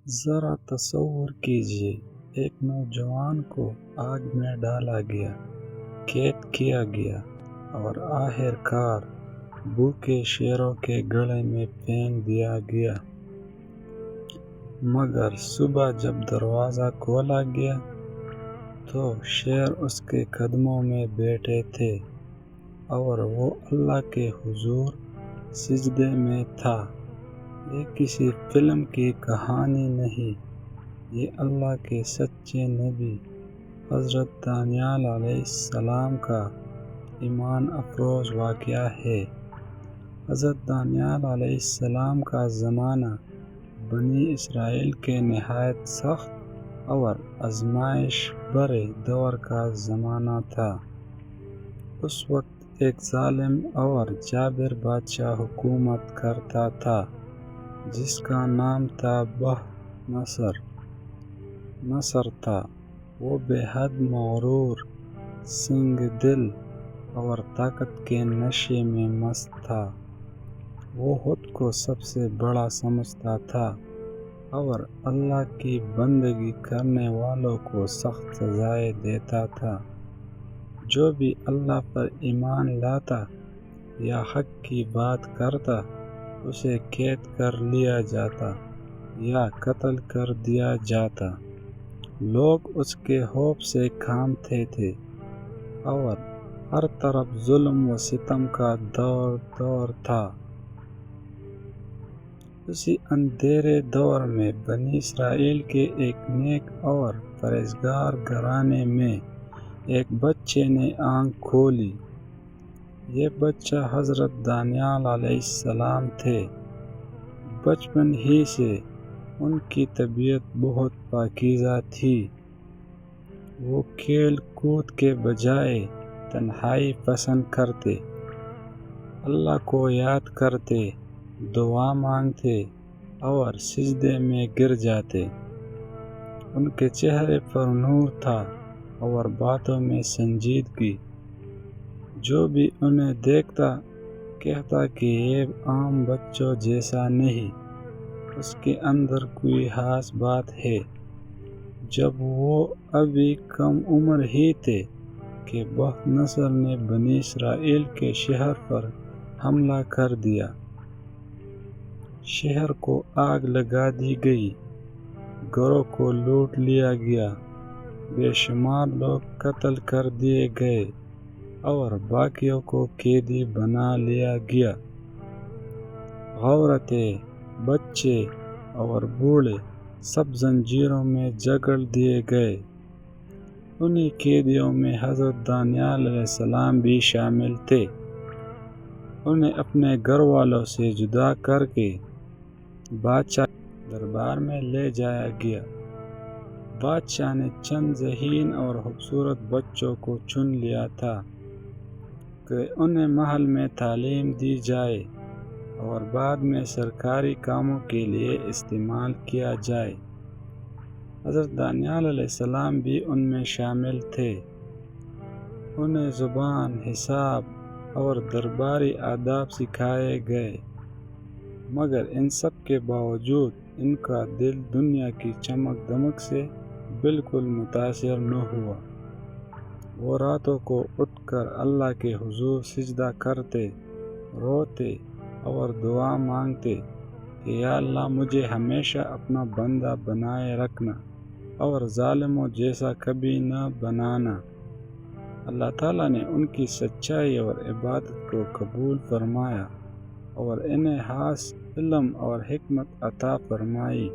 ذرا تصور کیجیے، ایک نوجوان کو آگ میں ڈالا گیا، قید کیا گیا اور آخر کار بھوکے شیروں کے گلے میں پھینک دیا گیا۔ مگر صبح جب دروازہ کھولا گیا تو شیر اس کے قدموں میں بیٹھے تھے اور وہ اللہ کے حضور سجدے میں تھا۔ یہ کسی فلم کی کہانی نہیں، یہ اللہ کے سچے نبی حضرت دانیال علیہ السلام کا ایمان افروز واقعہ ہے۔ حضرت دانیال علیہ السلام کا زمانہ بنی اسرائیل کے نہایت سخت اور آزمائش بھرے دور کا زمانہ تھا۔ اس وقت ایک ظالم اور جابر بادشاہ حکومت کرتا تھا جس کا نام تھا بختنصر۔ نصر تھا وہ بے حد مغرور، سنگ دل اور طاقت کے نشے میں مست تھا۔ وہ خود کو سب سے بڑا سمجھتا تھا اور اللہ کی بندگی کرنے والوں کو سخت سزائیں دیتا تھا۔ جو بھی اللہ پر ایمان لاتا یا حق کی بات کرتا اسے قید کر لیا جاتا یا قتل کر دیا جاتا۔ لوگ اس کے خوف سے کانپتے تھے اور ہر طرف ظلم و ستم کا دور تھا۔ اسی اندھیرے دور میں بنی اسرائیل کے ایک نیک اور پرہیزگار گھرانے میں ایک بچے نے آنکھ کھولی۔ یہ بچہ حضرت دانیال علیہ السلام تھے۔ بچپن ہی سے ان کی طبیعت بہت پاکیزہ تھی۔ وہ کھیل کود کے بجائے تنہائی پسند کرتے، اللہ کو یاد کرتے، دعا مانگتے اور سجدے میں گر جاتے۔ ان کے چہرے پر نور تھا اور باتوں میں سنجیدگی۔ جو بھی انہیں دیکھتا کہتا کہ یہ عام بچوں جیسا نہیں، اس کے اندر کوئی خاص بات ہے۔ جب وہ ابھی کم عمر ہی تھے کہ بختنصر نے بنی اسرائیل کے شہر پر حملہ کر دیا۔ شہر کو آگ لگا دی گئی، گھروں کو لوٹ لیا گیا، بے شمار لوگ قتل کر دیے گئے اور باقیوں کو قیدی بنا لیا گیا۔ عورتیں، بچے اور بوڑھے سب زنجیروں میں جکڑ دیے گئے۔ انہی قیدیوں میں حضرت دانیال علیہ السلام بھی شامل تھے۔ انہیں اپنے گھر والوں سے جدا کر کے بادشاہ کے دربار میں لے جایا گیا۔ بادشاہ نے چند ذہین اور خوبصورت بچوں کو چن لیا تھا کہ انہیں محل میں تعلیم دی جائے اور بعد میں سرکاری کاموں کے لیے استعمال کیا جائے۔ حضرت دانیال علیہ السلام بھی ان میں شامل تھے۔ انہیں زبان، حساب اور درباری آداب سکھائے گئے، مگر ان سب کے باوجود ان کا دل دنیا کی چمک دمک سے بالکل متاثر نہ ہوا۔ وہ راتوں کو اٹھ کر اللہ کے حضور سجدہ کرتے، روتے اور دعا مانگتے کہ یا اللہ مجھے ہمیشہ اپنا بندہ بنائے رکھنا اور ظالموں جیسا کبھی نہ بنانا۔ اللہ تعالیٰ نے ان کی سچائی اور عبادت کو قبول فرمایا اور انہیں خاص علم اور حکمت عطا فرمائی۔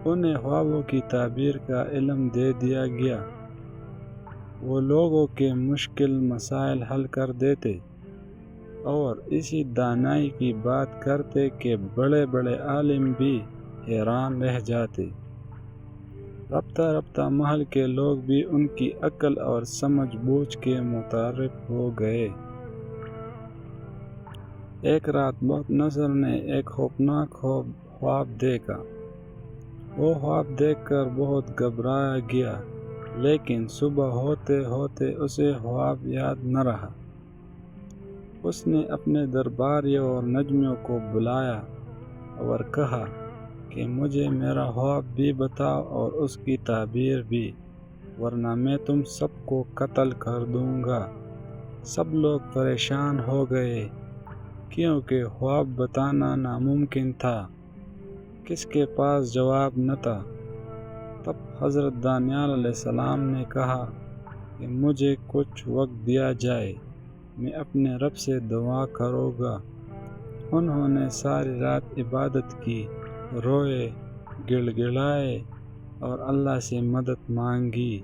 انہیں خوابوں کی تعبیر کا علم دے دیا گیا۔ وہ لوگوں کے مشکل مسائل حل کر دیتے اور اسی دانائی کی بات کرتے کہ بڑے بڑے عالم بھی حیران رہ جاتے۔ رفتہ رفتہ محل کے لوگ بھی ان کی عقل اور سمجھ بوجھ کے متعارف ہو گئے۔ ایک رات بختنصر نے ایک خوفناک خواب دیکھا۔ وہ خواب دیکھ کر بہت گھبرایا گیا، لیکن صبح ہوتے ہوتے اسے خواب یاد نہ رہا۔ اس نے اپنے درباریوں اور نجومیوں کو بلایا اور کہا کہ مجھے میرا خواب بھی بتاؤ اور اس کی تعبیر بھی، ورنہ میں تم سب کو قتل کر دوں گا۔ سب لوگ پریشان ہو گئے کیونکہ خواب بتانا ناممکن تھا، کس کے پاس جواب نہ تھا۔ تب حضرت دانیال علیہ السلام نے کہا کہ مجھے کچھ وقت دیا جائے، میں اپنے رب سے دعا کروں گا۔ انہوں نے ساری رات عبادت کی، روئے، گڑ گڑائے اور اللہ سے مدد مانگی۔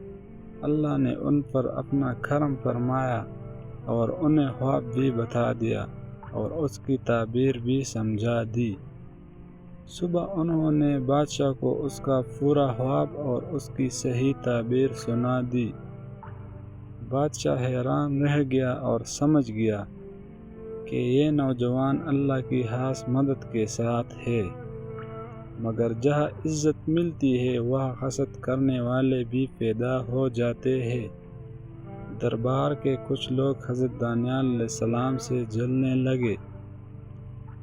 اللہ نے ان پر اپنا کرم فرمایا اور انہیں خواب بھی بتا دیا اور اس کی تعبیر بھی سمجھا دی۔ صبح انہوں نے بادشاہ کو اس کا پورا خواب اور اس کی صحیح تعبیر سنا دی۔ بادشاہ حیران رہ گیا اور سمجھ گیا کہ یہ نوجوان اللہ کی خاص مدد کے ساتھ ہے، مگر جہاں عزت ملتی ہے وہاں حسد کرنے والے بھی پیدا ہو جاتے ہیں۔ دربار کے کچھ لوگ حضرت دانیال علیہ السلام سے جلنے لگے۔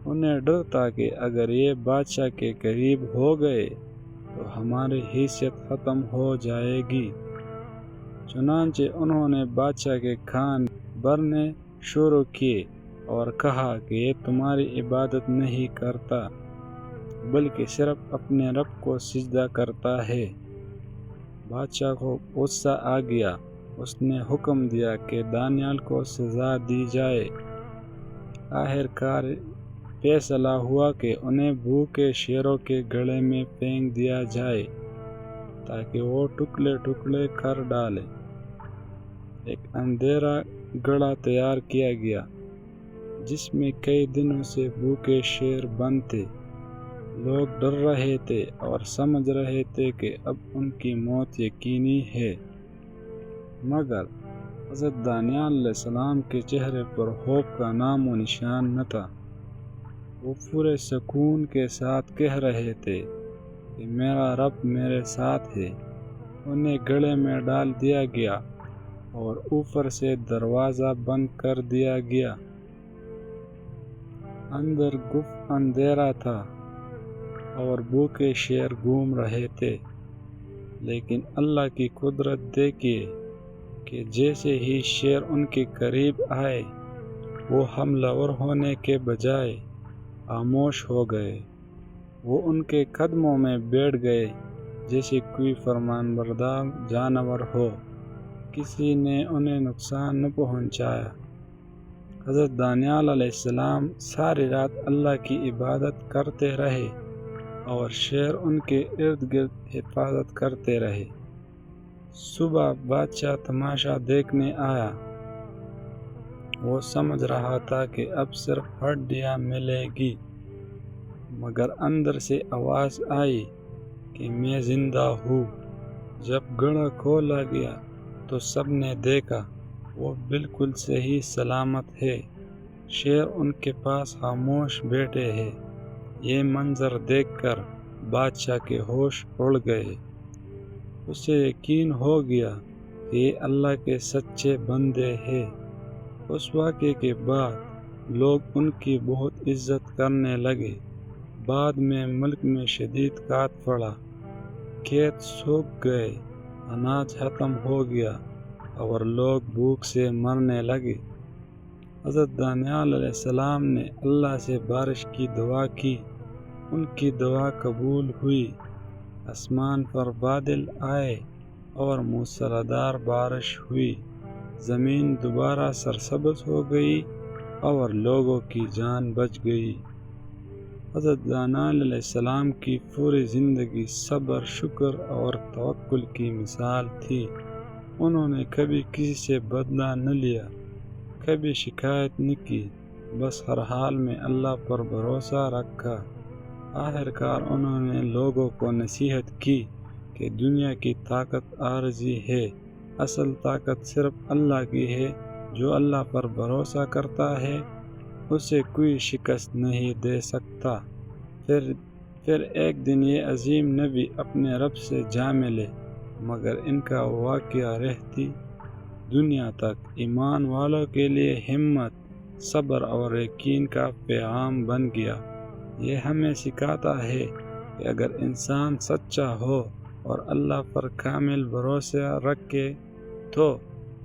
انہیں ڈر تھا کہ اگر یہ بادشاہ کے قریب ہو گئے تو ہماری حیثیت ختم ہو جائے گی۔ چنانچہ انہوں نے بادشاہ کے کان بھرنے شروع کیے اور کہا کہ یہ تمہاری عبادت نہیں کرتا بلکہ صرف اپنے رب کو سجدہ کرتا ہے۔ بادشاہ کو غصہ آ گیا، اس نے حکم دیا کہ دانیال کو سزا دی جائے۔ آخر کار فیصلہ ہوا کہ انہیں بھوکے شیروں کے گلے میں پھینک دیا جائے تاکہ وہ ٹکڑے ٹکڑے کر ڈالے۔ ایک اندھیرا گڑھا تیار کیا گیا جس میں کئی دنوں سے بھوکے شیر بند تھے۔ لوگ ڈر رہے تھے اور سمجھ رہے تھے کہ اب ان کی موت یقینی ہے، مگر حضرت دانیال علیہ السلام کے چہرے پر خوف کا نام و نشان نہ تھا۔ وہ پورے سکون کے ساتھ کہہ رہے تھے کہ میرا رب میرے ساتھ ہے۔ انہیں گڑھے میں ڈال دیا گیا اور اوپر سے دروازہ بند کر دیا گیا۔ اندر گپت اندھیرا تھا اور بھوکے شیر گھوم رہے تھے، لیکن اللہ کی قدرت دیکھیے کہ جیسے ہی شیر ان کے قریب آئے وہ حملہ آور ہونے کے بجائے خاموش ہو گئے۔ وہ ان کے قدموں میں بیٹھ گئے جیسے کوئی فرمانبردار جانور ہو، کسی نے انہیں نقصان نہ پہنچایا۔ حضرت دانیال علیہ السلام ساری رات اللہ کی عبادت کرتے رہے اور شیر ان کے ارد گرد حفاظت کرتے رہے۔ صبح بادشاہ تماشا دیکھنے آیا۔ وہ سمجھ رہا تھا کہ اب صرف ہڈیاں ملے گی، مگر اندر سے آواز آئی کہ میں زندہ ہوں۔ جب گڑھا کھولا گیا تو سب نے دیکھا وہ بالکل صحیح سلامت ہے، شیر ان کے پاس خاموش بیٹھے ہیں۔ یہ منظر دیکھ کر بادشاہ کے ہوش اڑ گئے۔ اسے یقین ہو گیا کہ یہ اللہ کے سچے بندے ہیں۔ اس واقعے کے بعد لوگ ان کی بہت عزت کرنے لگے۔ بعد میں ملک میں شدید قحط پڑا، کھیت سوکھ گئے، اناج ختم ہو گیا اور لوگ بھوک سے مرنے لگے۔ حضرت دانیال علیہ السلام نے اللہ سے بارش کی دعا کی، ان کی دعا قبول ہوئی۔ آسمان پر بادل آئے اور موسلادھار بارش ہوئی، زمین دوبارہ سرسبز ہو گئی اور لوگوں کی جان بچ گئی۔ حضرت دانیال علیہ السلام کی پوری زندگی صبر، شکر اور توکل کی مثال تھی۔ انہوں نے کبھی کسی سے بدلہ نہ لیا، کبھی شکایت نہ کی، بس ہر حال میں اللہ پر بھروسہ رکھا۔ آخر کار انہوں نے لوگوں کو نصیحت کی کہ دنیا کی طاقت عارضی ہے، اصل طاقت صرف اللہ کی ہے۔ جو اللہ پر بھروسہ کرتا ہے اسے کوئی شکست نہیں دے سکتا۔ پھر ایک دن یہ عظیم نبی اپنے رب سے جا ملے، مگر ان کا واقعہ رہتی دنیا تک ایمان والوں کے لیے ہمت، صبر اور یقین کا پیغام بن گیا۔ یہ ہمیں سکھاتا ہے کہ اگر انسان سچا ہو اور اللہ پر کامل بھروسہ رکھے تو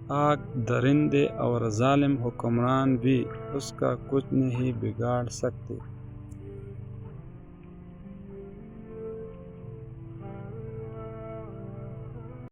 آگ، درندے اور ظالم حکمران بھی اس کا کچھ نہیں بگاڑ سکتے۔